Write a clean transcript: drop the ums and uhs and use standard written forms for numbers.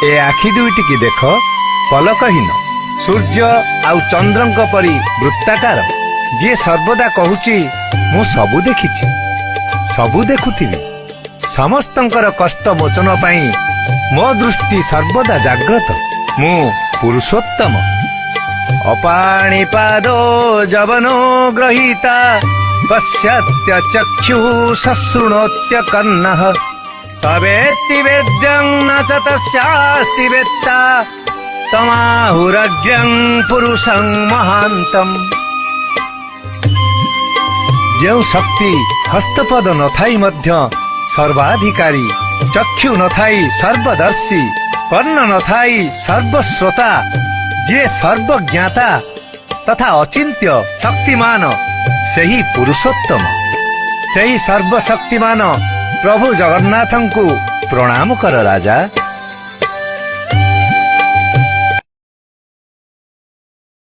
ए आखि दुईटी देख पलकहीन सूर्य आउ चंद्रंक परी वृत्ताकार जी सर्वदा कहूची मु सबु देखिछि सबु देखुथिबि समस्तंकर कष्ट मोचन पाई मो दृष्टि सर्वदा जाग्रत मु पुरुषोत्तम अपाणिपादो जवनो ग्रहीता पश्यत्य चक्षु शृणोत्य कर्णः सवेत्ति वेद्यं न च तस्यास्ति वेत्ता तमाहुरग्र्यं पुरुषं महान्तम् जो शक्ति हस्तपद नथाई मध्य सर्वाधिकारी चक्षु नथाई सर्वदर्शी कर्ण नथाई सर्वश्रोता जे सर्वज्ञाता तथा अचिंत्य शक्तिमान सेही पुरुषोत्तम सेही सर्वशक्तिमान प्रभु जगन्नाथंकु प्रणाम कर राजा।